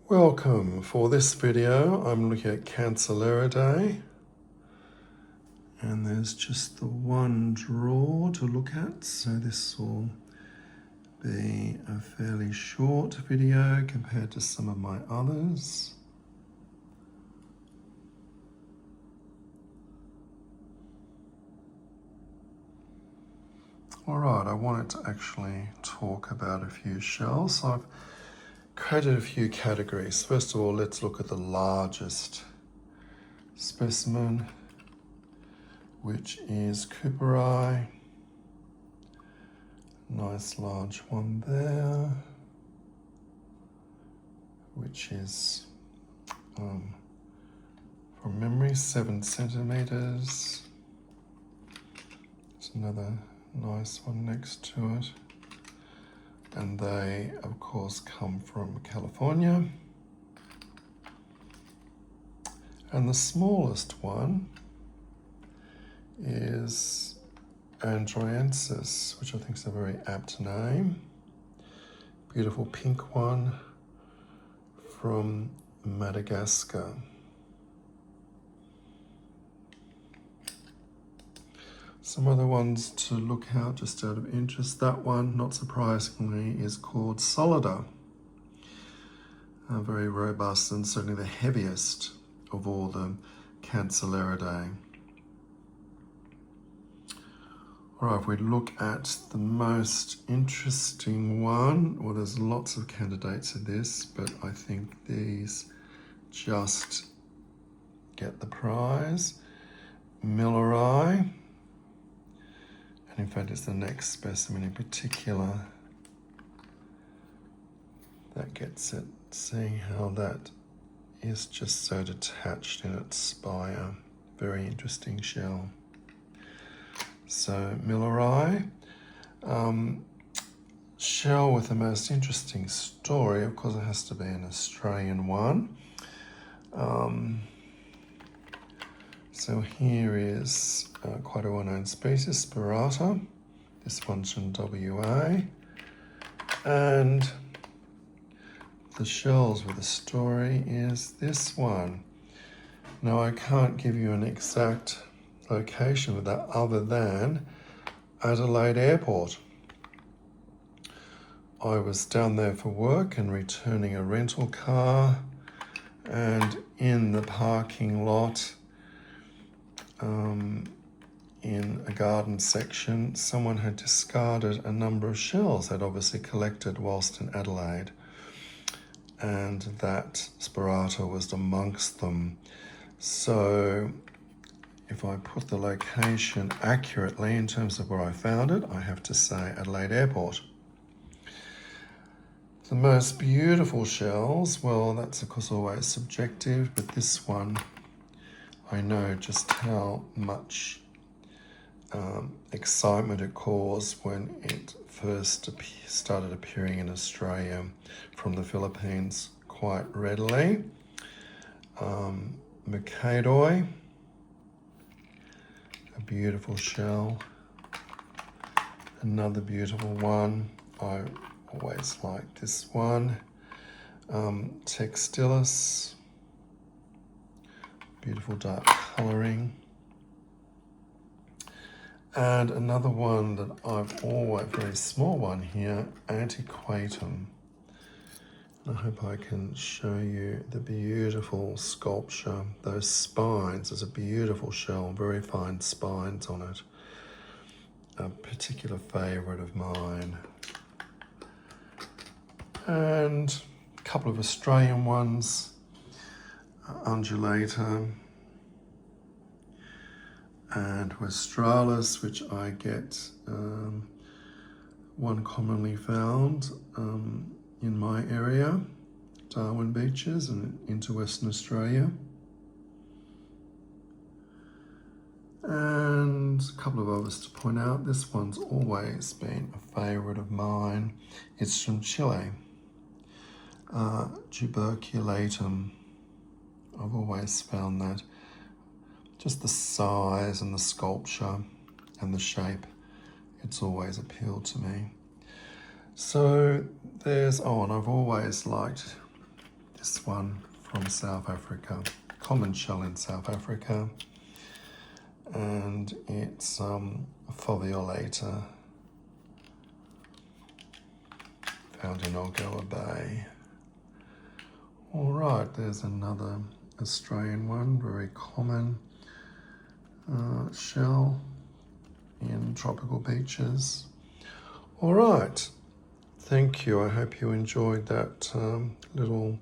Welcome. For this video I'm looking at Cancellaridae, and there's just the one draw to look at, so this will be a fairly short video compared to some of my others. Alright, I wanted to actually talk about a few shells. So I've created a few categories. First of all, let's look at the largest specimen, which is Cooperi. Nice large one there, which is, from memory, 7 centimeters. There's another nice one next to it. And they, of course, come from California. And the smallest one is Androensis, which I think is a very apt name. Beautiful pink one from Madagascar. Some other ones to look out just out of interest. That one, not surprisingly, is called Solida. Very robust and certainly the heaviest of all the Cancellaridae. All right, if we look at the most interesting one, well, there's lots of candidates in this, but I think these just get the prize. Milleri. And in fact, it's the next specimen in particular that gets it. Seeing how that is just so detached in its spire. Very interesting shell. So Milleri, shell with the most interesting story. Of course, it has to be an Australian one. So here is quite a well-known species, Spirata. This one's from WA. And the shells with the story is this one. Now, I can't give you an exact location of that other than Adelaide Airport. I was down there for work and returning a rental car, and in the parking lot, in a garden section, someone had discarded a number of shells they'd obviously collected whilst in Adelaide, and that Spirata was amongst them. So if I put the location accurately in terms of where I found it, I have to say Adelaide Airport. The most beautiful shells, well, that's of course always subjective, but this one, I know just how much excitement it caused when it first started appearing in Australia from the Philippines quite readily. Mercadoi, a beautiful shell. Another beautiful one. I always liked this one. Textilis. Beautiful dark colouring. And another one that I've always, very small one here, Antiquatum. And I hope I can show you the beautiful sculpture, those spines. There's a beautiful shell, very fine spines on it. A particular favourite of mine. And a couple of Australian ones. Undulator and Westralis, which I get one commonly found in my area, Darwin Beaches and into Western Australia. And a couple of others to point out. This one's always been a favourite of mine. It's from Chile, Tuberculatum. I've always found that just the size and the sculpture and the shape, it's always appealed to me. So there's, oh, and I've always liked This one from South Africa, common shell in South Africa, and it's a foveolator found in Algoa Bay. All right, there's another Australian one, very common shell in tropical beaches. All right, thank you. I hope you enjoyed that little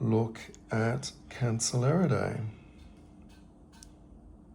look at Cancellaridae.